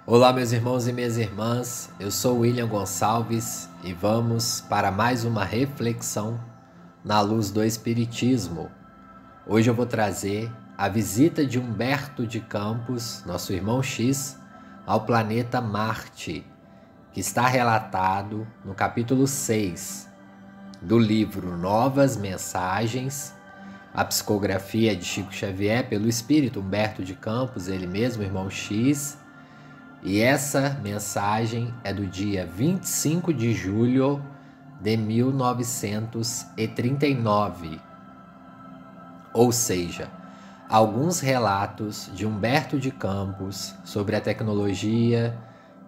Olá, meus irmãos e minhas irmãs, eu sou William Gonçalves e vamos para mais uma reflexão na luz do Espiritismo. Hoje eu vou trazer a visita de Humberto de Campos, nosso irmão X, ao planeta Marte, que está relatado no capítulo 6 do livro Novas Mensagens, a psicografia de Chico Xavier pelo espírito Humberto de Campos, ele mesmo, irmão X. E essa mensagem é do dia 25 de julho de 1939. Ou seja, alguns relatos de Humberto de Campos sobre a tecnologia,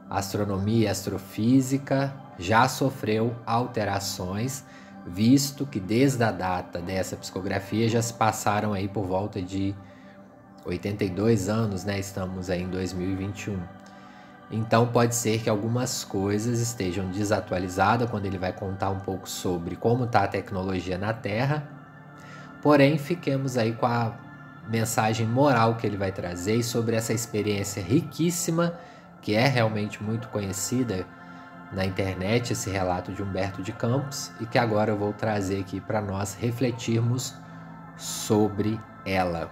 astronomia e astrofísica já sofreu alterações, visto que desde a data dessa psicografia já se passaram aí por volta de 82 anos, né? Estamos aí em 2021. Então pode ser que algumas coisas estejam desatualizadas quando ele vai contar um pouco sobre como está a tecnologia na Terra. Porém, fiquemos aí com a mensagem moral que ele vai trazer e sobre essa experiência riquíssima, que é realmente muito conhecida na internet, esse relato de Humberto de Campos, e que agora eu vou trazer aqui para nós refletirmos sobre ela.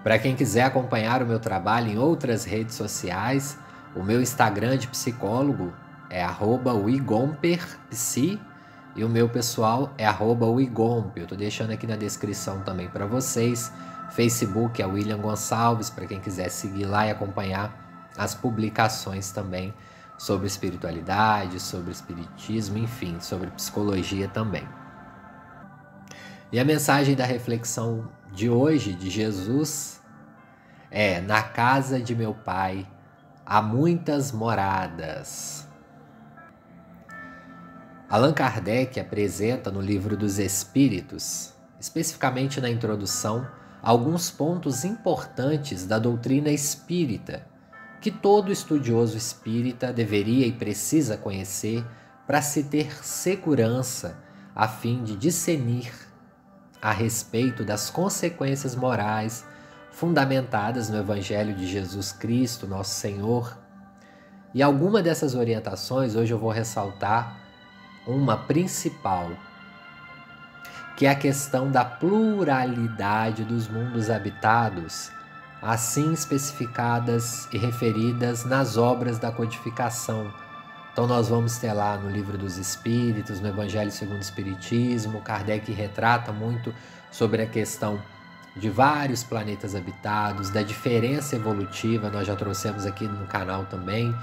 Para quem quiser acompanhar o meu trabalho em outras redes sociais, o meu Instagram de psicólogo é @wigomperpsi e o meu pessoal é @wigomp. Eu estou deixando aqui na descrição também para vocês. Facebook é William Gonçalves, para quem quiser seguir lá e acompanhar as publicações também sobre espiritualidade, sobre espiritismo, enfim, sobre psicologia também. E a mensagem da reflexão de hoje, de Jesus, é: na casa de meu pai há muitas moradas. Allan Kardec apresenta no Livro dos Espíritos, especificamente na introdução, alguns pontos importantes da doutrina espírita, que todo estudioso espírita deveria e precisa conhecer para se ter segurança a fim de discernir a respeito das consequências morais fundamentadas no Evangelho de Jesus Cristo, nosso Senhor. E alguma dessas orientações, hoje eu vou ressaltar uma principal, que é a questão da pluralidade dos mundos habitados, assim especificadas e referidas nas obras da codificação. Então nós vamos ter lá no Livro dos Espíritos, no Evangelho segundo o Espiritismo, Kardec retrata muito sobre a questão de vários planetas habitados, da diferença evolutiva, nós já trouxemos aqui no canal também.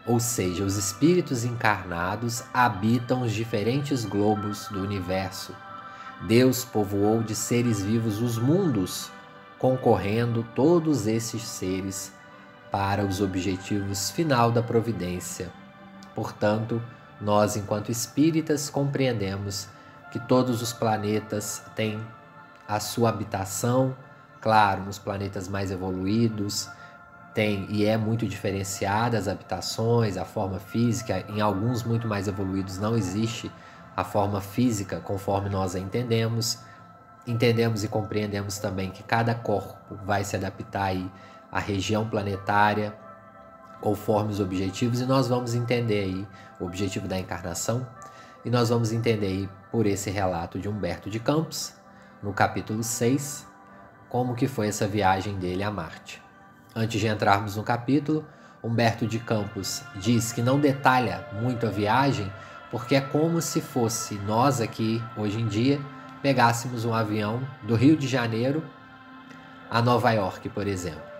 Ou seja, os espíritos encarnados habitam os diferentes globos do universo. Deus povoou de seres vivos os mundos, concorrendo todos esses seres para os objetivos final da providência. Portanto, nós, enquanto espíritas, compreendemos que todos os planetas têm a sua habitação. Claro, nos planetas mais evoluídos tem e é muito diferenciada as habitações, a forma física. Em alguns muito mais evoluídos não existe a forma física conforme nós a entendemos. Entendemos e compreendemos também que cada corpo vai se adaptar aí à região planetária conforme os objetivos, e nós vamos entender aí o objetivo da encarnação, e nós vamos entender aí por esse relato de Humberto de Campos, no capítulo 6, como que foi essa viagem dele a Marte. Antes de entrarmos no capítulo, Humberto de Campos diz que não detalha muito a viagem, porque é como se fosse nós aqui, hoje em dia, pegássemos um avião do Rio de Janeiro a Nova York, por exemplo.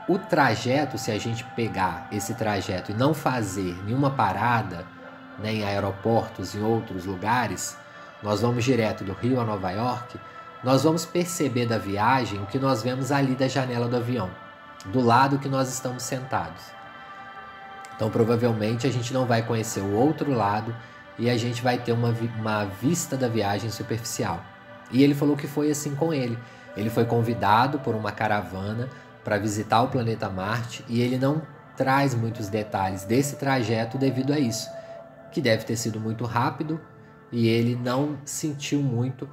O trajeto, se a gente pegar esse trajeto e não fazer nenhuma parada, né, em aeroportos e outros lugares, nós vamos direto do Rio a Nova York, nós vamos perceber da viagem o que nós vemos ali da janela do avião, do lado que nós estamos sentados. Então provavelmente a gente não vai conhecer o outro lado e a gente vai ter uma vista da viagem superficial. E ele falou que foi assim com ele. Ele foi convidado por uma caravana para visitar o planeta Marte e ele não traz muitos detalhes desse trajeto devido a isso, que deve ter sido muito rápido e ele não sentiu muito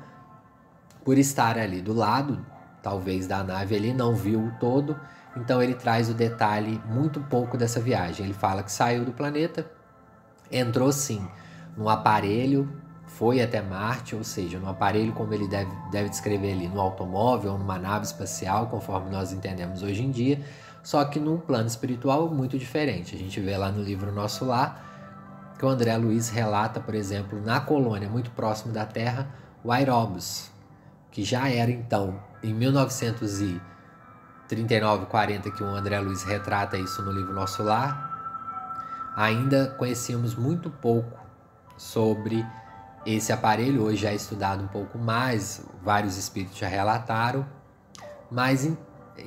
por estar ali do lado talvez, da nave ali, não viu o todo, então ele traz o detalhe muito pouco dessa viagem. Ele fala que saiu do planeta, entrou sim num aparelho, foi até Marte, ou seja, num aparelho como ele deve descrever ali, num automóvel ou numa nave espacial, conforme nós entendemos hoje em dia, só que num plano espiritual muito diferente. A gente vê lá no livro Nosso Lar que o André Luiz relata, por exemplo, na colônia muito próximo da Terra, o Aeróbus, que já era então, em 1939, 40, que o André Luiz retrata isso no livro Nosso Lar, ainda conhecíamos muito pouco sobre esse aparelho. Hoje já é estudado um pouco mais, vários espíritos já relataram, mas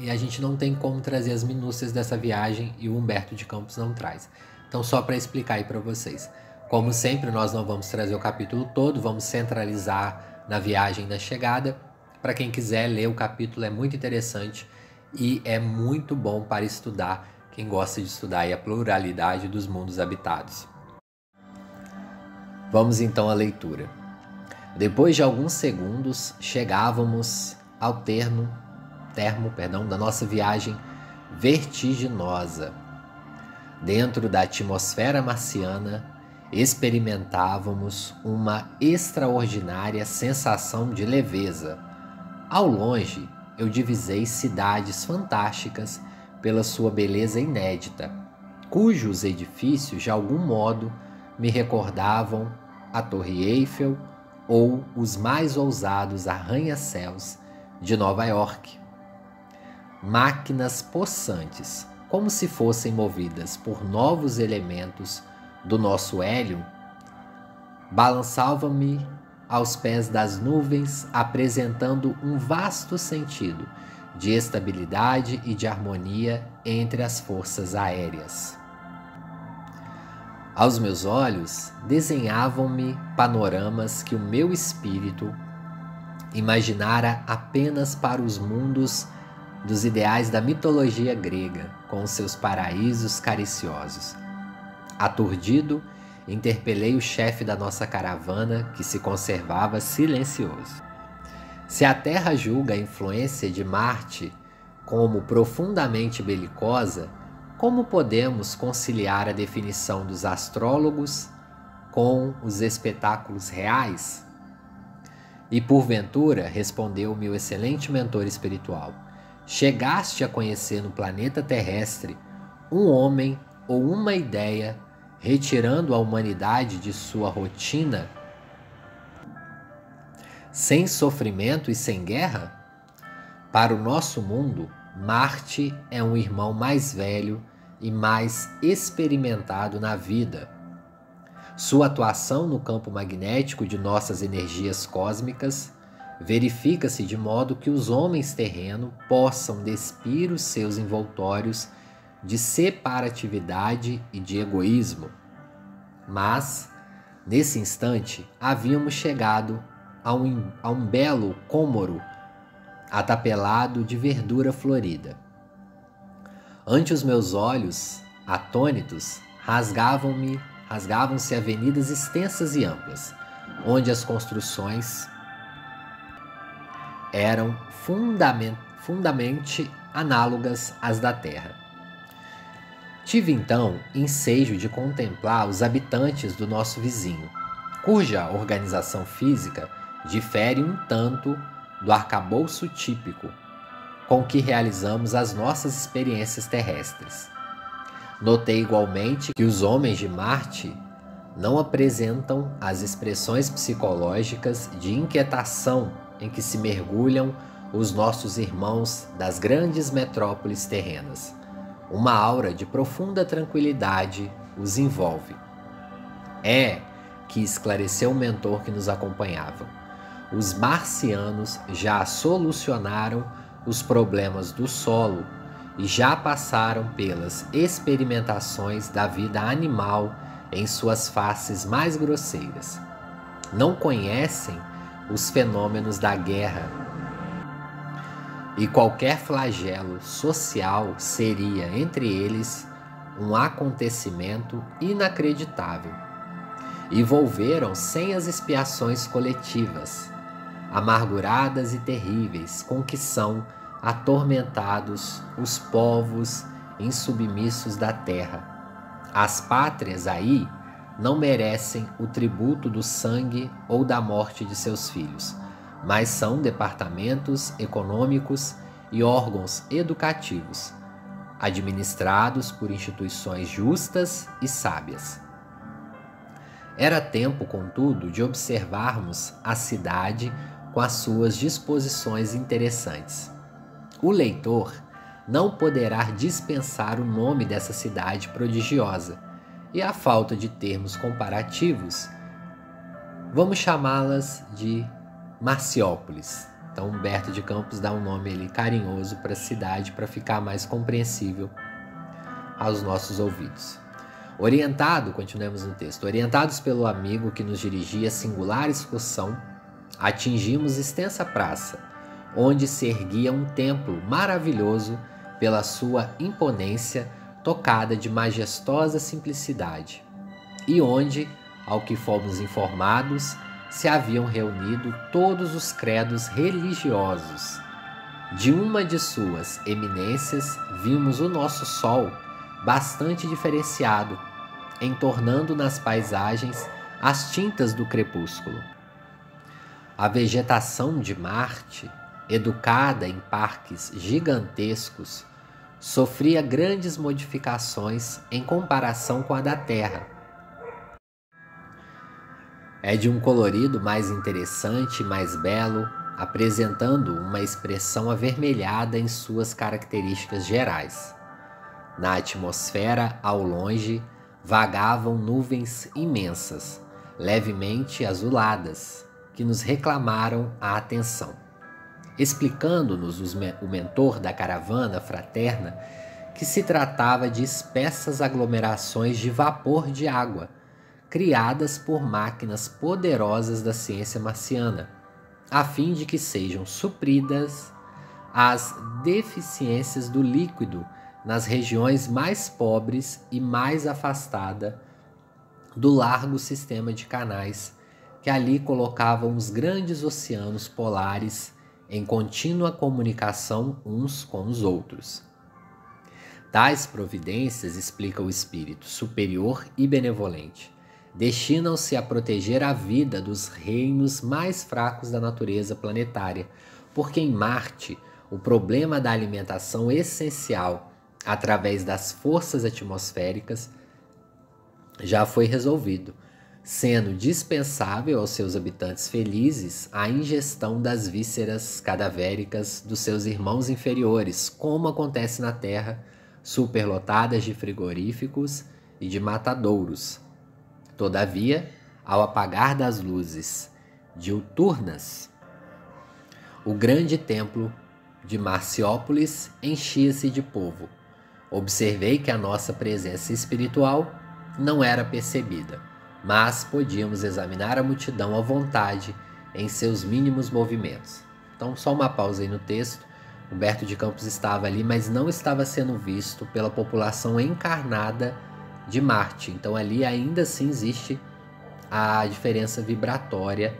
a gente não tem como trazer as minúcias dessa viagem e o Humberto de Campos não traz. Então, só para explicar aí para vocês. Como sempre, nós não vamos trazer o capítulo todo, vamos centralizar na viagem e na chegada. Para quem quiser ler o capítulo, é muito interessante e é muito bom para estudar, quem gosta de estudar aí a pluralidade dos mundos habitados. Vamos então à leitura. Depois de alguns segundos, chegávamos ao termo da nossa viagem vertiginosa. Dentro da atmosfera marciana, experimentávamos uma extraordinária sensação de leveza. Ao longe, eu divisei cidades fantásticas pela sua beleza inédita, cujos edifícios, de algum modo, me recordavam a Torre Eiffel ou os mais ousados arranha-céus de Nova York. Máquinas possantes, como se fossem movidas por novos elementos do nosso hélio, balançavam-me aos pés das nuvens, apresentando um vasto sentido de estabilidade e de harmonia entre as forças aéreas. Aos meus olhos, desenhavam-me panoramas que o meu espírito imaginara apenas para os mundos dos ideais da mitologia grega, com os seus paraísos cariciosos. Aturdido, interpelei o chefe da nossa caravana, que se conservava silencioso. Se a Terra julga a influência de Marte como profundamente belicosa, como podemos conciliar a definição dos astrólogos com os espetáculos reais? E porventura, respondeu-me o excelente mentor espiritual, chegaste a conhecer no planeta terrestre um homem ou uma ideia retirando a humanidade de sua rotina sem sofrimento e sem guerra? Para o nosso mundo, Marte é um irmão mais velho e mais experimentado na vida. Sua atuação no campo magnético de nossas energias cósmicas verifica-se de modo que os homens terrenos possam despir os seus envoltórios de separatividade e de egoísmo. Mas, nesse instante, havíamos chegado a um belo cômoro atapelado de verdura florida. Ante os meus olhos, atônitos, rasgavam-se avenidas extensas e amplas, onde as construções eram fundamentalmente análogas às da Terra. Tive então ensejo de contemplar os habitantes do nosso vizinho, cuja organização física difere um tanto do arcabouço típico com que realizamos as nossas experiências terrestres. Notei igualmente que os homens de Marte não apresentam as expressões psicológicas de inquietação em que se mergulham os nossos irmãos das grandes metrópoles terrenas. Uma aura de profunda tranquilidade os envolve. Que esclareceu o mentor que nos acompanhava. Os marcianos já solucionaram os problemas do solo e já passaram pelas experimentações da vida animal em suas faces mais grosseiras. Não conhecem os fenômenos da guerra, e qualquer flagelo social seria, entre eles, um acontecimento inacreditável. E volveram sem as expiações coletivas, amarguradas e terríveis, com que são atormentados os povos insubmissos da terra. As pátrias aí não merecem o tributo do sangue ou da morte de seus filhos, mas são departamentos econômicos e órgãos educativos, administrados por instituições justas e sábias. Era tempo, contudo, de observarmos a cidade com as suas disposições interessantes. O leitor não poderá dispensar o nome dessa cidade prodigiosa, e a falta de termos comparativos, vamos chamá-las de Marciópolis. Então Humberto de Campos dá um nome ali carinhoso para a cidade para ficar mais compreensível aos nossos ouvidos. Continuemos no texto, orientados pelo amigo que nos dirigia a singular excursão, atingimos extensa praça, onde se erguia um templo maravilhoso pela sua imponência tocada de majestosa simplicidade, e onde, ao que fomos informados, se haviam reunido todos os credos religiosos. De uma de suas eminências vimos o nosso sol bastante diferenciado, entornando nas paisagens as tintas do crepúsculo. A vegetação de Marte, educada em parques gigantescos, sofria grandes modificações em comparação com a da Terra. É de um colorido mais interessante e mais belo, apresentando uma expressão avermelhada em suas características gerais. Na atmosfera, ao longe, vagavam nuvens imensas, levemente azuladas, que nos reclamaram a atenção. Explicando-nos o mentor da caravana fraterna que se tratava de espessas aglomerações de vapor de água, criadas por máquinas poderosas da ciência marciana, a fim de que sejam supridas as deficiências do líquido nas regiões mais pobres e mais afastadas do largo sistema de canais que ali colocavam os grandes oceanos polares em contínua comunicação uns com os outros. Tais providências, explica o espírito superior e benevolente, destinam-se a proteger a vida dos reinos mais fracos da natureza planetária, porque em Marte o problema da alimentação essencial através das forças atmosféricas já foi resolvido, sendo dispensável aos seus habitantes felizes a ingestão das vísceras cadavéricas dos seus irmãos inferiores, como acontece na Terra, superlotadas de frigoríficos e de matadouros. Todavia, ao apagar das luzes diuturnas, o grande templo de Marciópolis enchia-se de povo. Observei que a nossa presença espiritual não era percebida, mas podíamos examinar a multidão à vontade em seus mínimos movimentos. Então, só uma pausa aí no texto. Humberto de Campos estava ali, mas não estava sendo visto pela população encarnada de Marte. Então, ali ainda assim existe a diferença vibratória.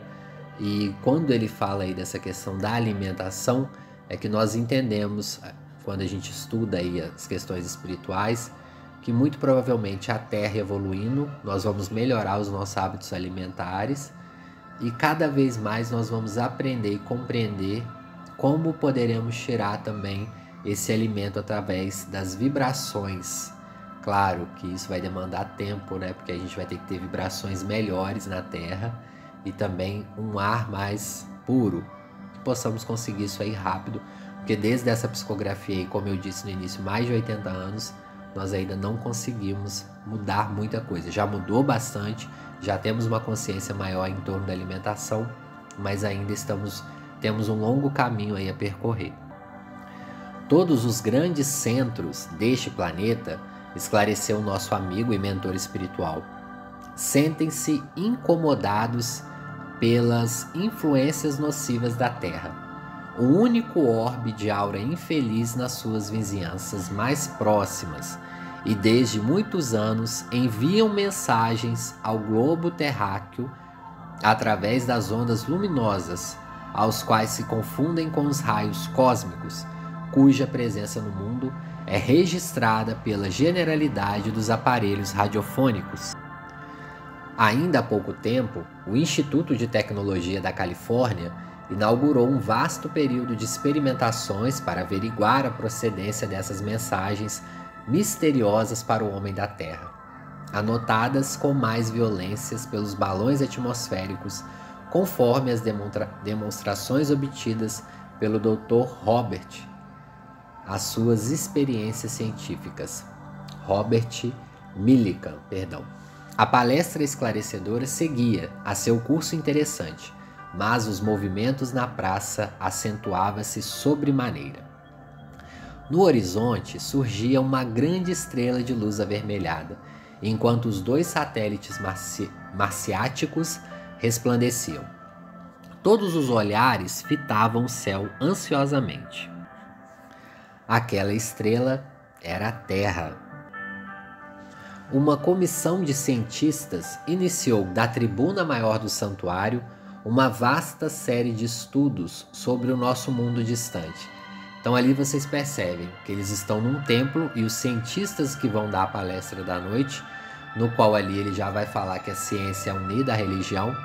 E quando ele fala aí dessa questão da alimentação, é que nós entendemos, quando a gente estuda aí as questões espirituais, que muito provavelmente a Terra evoluindo, nós vamos melhorar os nossos hábitos alimentares e cada vez mais nós vamos aprender e compreender como poderemos tirar também esse alimento através das vibrações. Claro que isso vai demandar tempo, né? Porque a gente vai ter que ter vibrações melhores na Terra e também um ar mais puro, que possamos conseguir isso aí rápido, porque desde essa psicografia aí, como eu disse no início, mais de 80 anos, nós ainda não conseguimos mudar muita coisa. Já mudou bastante, já temos uma consciência maior em torno da alimentação, mas ainda temos um longo caminho aí a percorrer. Todos os grandes centros deste planeta, esclareceu o nosso amigo e mentor espiritual, sentem-se incomodados pelas influências nocivas da Terra. O único orbe de aura infeliz nas suas vizinhanças mais próximas e desde muitos anos enviam mensagens ao globo terráqueo através das ondas luminosas, aos quais se confundem com os raios cósmicos, cuja presença no mundo é registrada pela generalidade dos aparelhos radiofônicos. Ainda há pouco tempo, o Instituto de Tecnologia da Califórnia inaugurou um vasto período de experimentações para averiguar a procedência dessas mensagens misteriosas para o homem da Terra, anotadas com mais violências pelos balões atmosféricos, conforme as demonstrações obtidas pelo Dr. as suas experiências científicas. Robert Millikan, A palestra esclarecedora seguia a seu curso interessante, mas os movimentos na praça acentuavam-se sobremaneira. No horizonte surgia uma grande estrela de luz avermelhada, enquanto os 2 satélites marciáticos resplandeciam. Todos os olhares fitavam o céu ansiosamente. Aquela estrela era a Terra. Uma comissão de cientistas iniciou da tribuna maior do santuário uma vasta série de estudos sobre o nosso mundo distante. Então ali vocês percebem que eles estão num templo e os cientistas que vão dar a palestra da noite, no qual ali ele já vai falar que a ciência é unida à religião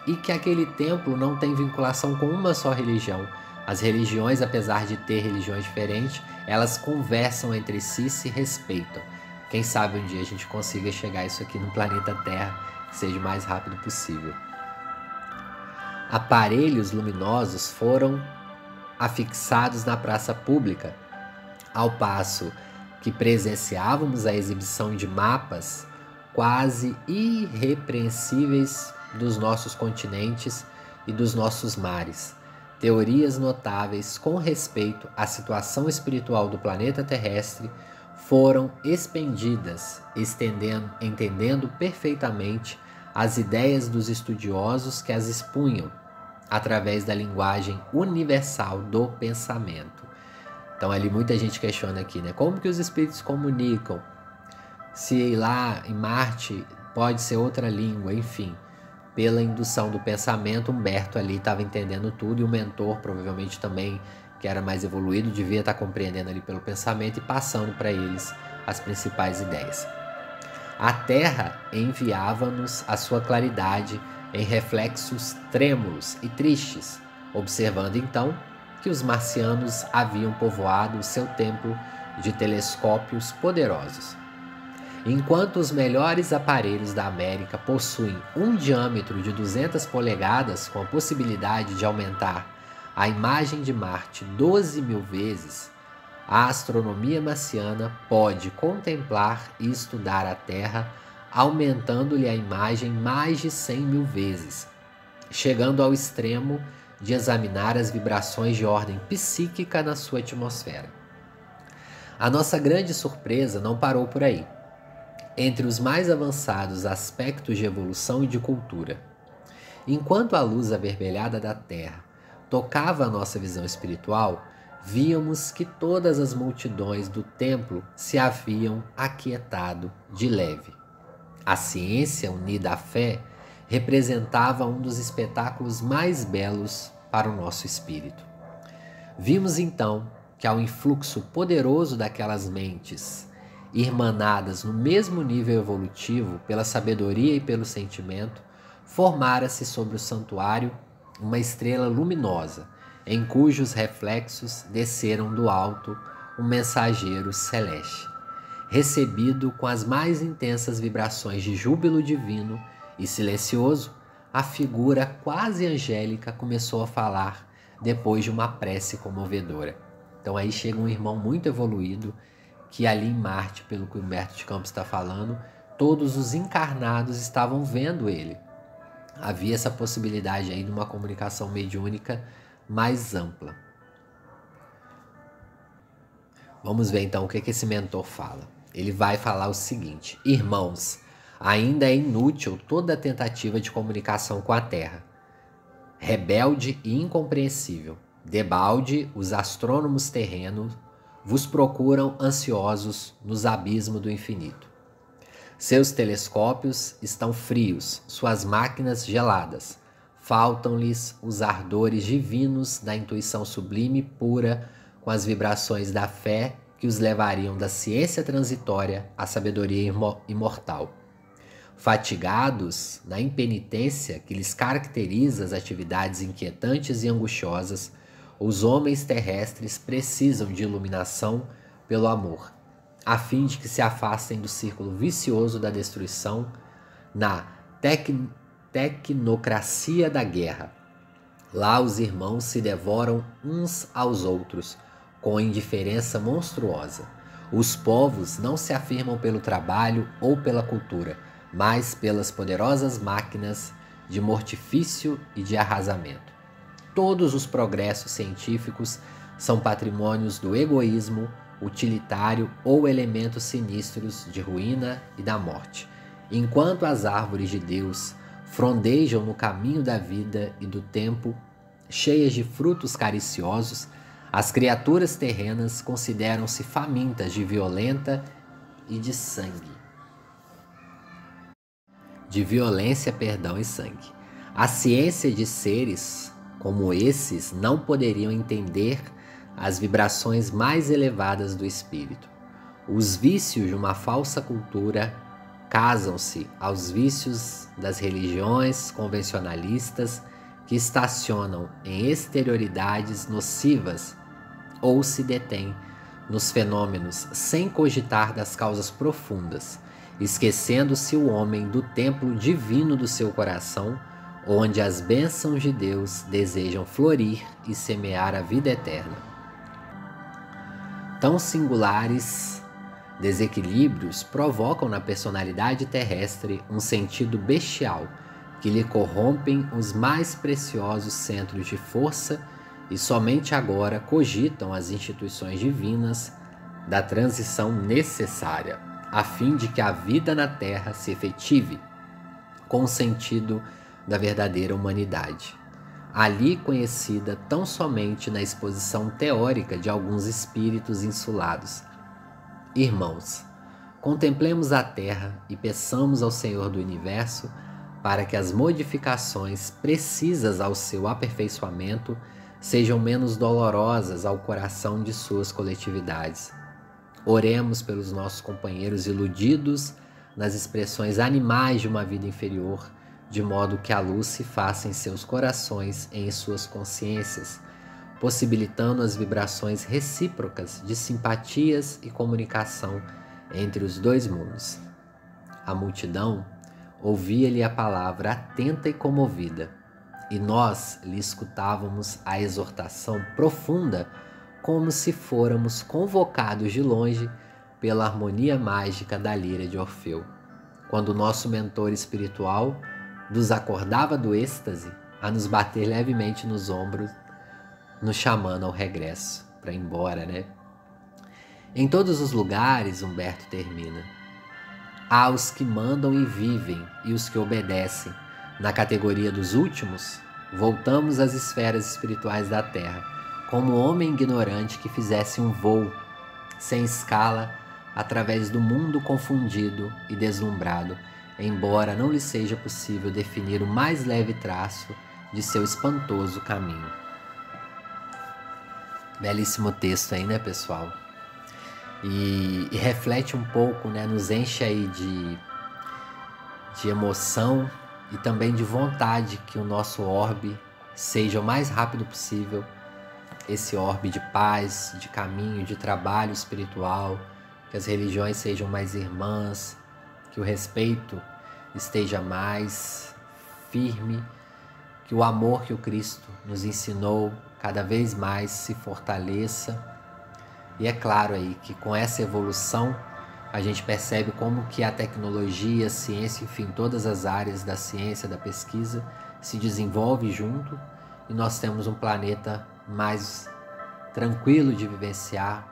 e que aquele templo não tem vinculação com uma só religião. As religiões, apesar de ter religiões diferentes, elas conversam entre si e se respeitam. Quem sabe um dia a gente consiga chegar a isso aqui no planeta Terra, que seja o mais rápido possível. Aparelhos luminosos foram afixados na praça pública, ao passo que presenciávamos a exibição de mapas quase irrepreensíveis dos nossos continentes e dos nossos mares, teorias notáveis com respeito à situação espiritual do planeta terrestre foram expendidas, entendendo perfeitamente as ideias dos estudiosos que as expunham através da linguagem universal do pensamento. Então ali muita gente questiona aqui, né? Como que os espíritos comunicam? Se lá em Marte pode ser outra língua, enfim. Pela indução do pensamento, Humberto ali estava entendendo tudo e o mentor provavelmente também, que era mais evoluído, devia estar compreendendo ali pelo pensamento e passando para eles as principais ideias. A Terra enviava-nos a sua claridade em reflexos trêmulos e tristes, observando então que os marcianos haviam povoado o seu templo de telescópios poderosos. Enquanto os melhores aparelhos da América possuem um diâmetro de 200 polegadas com a possibilidade de aumentar a imagem de Marte 12.000 vezes, a astronomia marciana pode contemplar e estudar a Terra, aumentando-lhe a imagem mais de 100.000 vezes, chegando ao extremo de examinar as vibrações de ordem psíquica na sua atmosfera. A nossa grande surpresa não parou por aí. Entre os mais avançados aspectos de evolução e de cultura, enquanto a luz avermelhada da Terra tocava a nossa visão espiritual, víamos que todas as multidões do templo se haviam aquietado de leve. A ciência unida à fé representava um dos espetáculos mais belos para o nosso espírito. Vimos então que ao influxo poderoso daquelas mentes, irmanadas no mesmo nível evolutivo pela sabedoria e pelo sentimento, formara-se sobre o santuário uma estrela luminosa, em cujos reflexos desceram do alto um mensageiro celeste. Recebido com as mais intensas vibrações de júbilo divino e silencioso, a figura quase angélica começou a falar depois de uma prece comovedora. Então aí chega um irmão muito evoluído, que ali em Marte, pelo que o Humberto de Campos está falando, todos os encarnados estavam vendo ele. Havia essa possibilidade aí de uma comunicação mediúnica mais ampla. Vamos ver então o que esse mentor fala. Ele vai falar o seguinte: irmãos, ainda é inútil toda tentativa de comunicação com a Terra. Rebelde e incompreensível, debalde os astrônomos terrenos vos procuram ansiosos nos abismos do infinito. Seus telescópios estão frios, suas máquinas geladas. Faltam-lhes os ardores divinos da intuição sublime e pura, com as vibrações da fé que os levariam da ciência transitória à sabedoria imortal. Fatigados na impenitência que lhes caracteriza as atividades inquietantes e angustiosas, os homens terrestres precisam de iluminação pelo amor, a fim de que se afastem do círculo vicioso da destruição na tecnocracia da guerra. Lá os irmãos se devoram uns aos outros com indiferença monstruosa. Os povos não se afirmam pelo trabalho ou pela cultura, mas pelas poderosas máquinas de mortifício e de arrasamento. Todos os progressos científicos são patrimônios do egoísmo utilitário ou elementos sinistros de ruína e da morte, enquanto as árvores de Deus frondejam no caminho da vida e do tempo, cheias de frutos cariciosos, as criaturas terrenas consideram-se famintas de violência e sangue. A ciência de seres como esses não poderiam entender as vibrações mais elevadas do espírito. Os vícios de uma falsa cultura casam-se aos vícios das religiões convencionalistas que estacionam em exterioridades nocivas ou se detêm nos fenômenos sem cogitar das causas profundas, esquecendo-se o homem do templo divino do seu coração, onde as bênçãos de Deus desejam florir e semear a vida eterna. Tão singulares desequilíbrios provocam na personalidade terrestre um sentido bestial que lhe corrompem os mais preciosos centros de força e somente agora cogitam as instituições divinas da transição necessária, a fim de que a vida na Terra se efetive com o sentido da verdadeira humanidade, ali conhecida tão somente na exposição teórica de alguns espíritos insulados. Irmãos, contemplemos a Terra e peçamos ao Senhor do Universo para que as modificações precisas ao seu aperfeiçoamento sejam menos dolorosas ao coração de suas coletividades. Oremos pelos nossos companheiros iludidos nas expressões animais de uma vida inferior, de modo que a luz se faça em seus corações e em suas consciências, possibilitando as vibrações recíprocas de simpatias e comunicação entre os dois mundos. A multidão ouvia-lhe a palavra atenta e comovida, e nós lhe escutávamos a exortação profunda como se fôramos convocados de longe pela harmonia mágica da lira de Orfeu, quando o nosso mentor espiritual nos acordava do êxtase a nos bater levemente nos ombros, nos chamando ao regresso, para ir embora, né? Em todos os lugares, Humberto termina, há os que mandam e vivem e os que obedecem. Na categoria dos últimos, voltamos às esferas espirituais da Terra, como um homem ignorante que fizesse um voo sem escala através do mundo confundido e deslumbrado, embora não lhe seja possível definir o mais leve traço de seu espantoso caminho. Belíssimo texto aí, né, pessoal? E reflete um pouco, né, nos enche aí de emoção e também de vontade que o nosso orbe seja o mais rápido possível, esse orbe de paz, de caminho, de trabalho espiritual, que as religiões sejam mais irmãs, que o respeito esteja mais firme, que o amor que o Cristo nos ensinou cada vez mais se fortaleça. E é claro aí que com essa evolução a gente percebe como que a tecnologia, a ciência, enfim, todas as áreas da ciência, da pesquisa se desenvolve junto e nós temos um planeta mais tranquilo de vivenciar,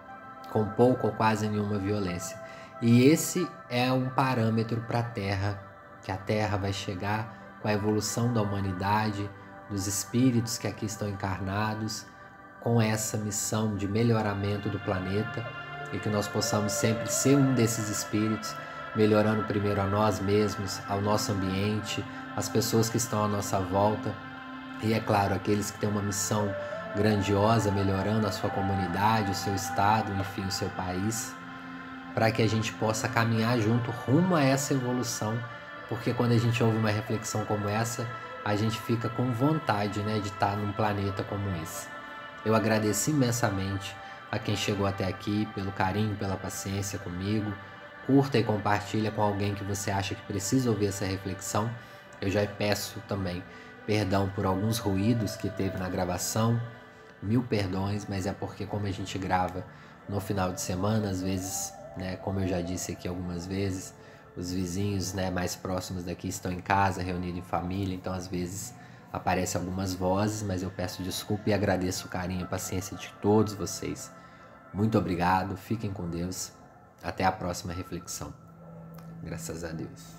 com pouco ou quase nenhuma violência. E esse é um parâmetro para a Terra, que a Terra vai chegar com a evolução da humanidade, dos espíritos que aqui estão encarnados, com essa missão de melhoramento do planeta, e que nós possamos sempre ser um desses espíritos, melhorando primeiro a nós mesmos, ao nosso ambiente, as pessoas que estão à nossa volta, E é claro, aqueles que têm uma missão grandiosa, melhorando a sua comunidade, o seu estado, enfim, o seu país, para que a gente possa caminhar junto rumo a essa evolução, porque quando a gente ouve uma reflexão como essa, a gente fica com vontade, né, de estar num planeta como esse. Eu agradeço imensamente a quem chegou até aqui, pelo carinho, pela paciência comigo. Curta e compartilha com alguém que você acha que precisa ouvir essa reflexão. Eu já peço também perdão por alguns ruídos que teve na gravação. Mil perdões, mas é porque como a gente grava no final de semana, às vezes, né, como eu já disse aqui algumas vezes, os vizinhos, né, mais próximos daqui estão em casa, reunidos em família, então às vezes aparecem algumas vozes, mas eu peço desculpa e agradeço o carinho e a paciência de todos vocês. Muito obrigado, fiquem com Deus. Até a próxima reflexão. Graças a Deus.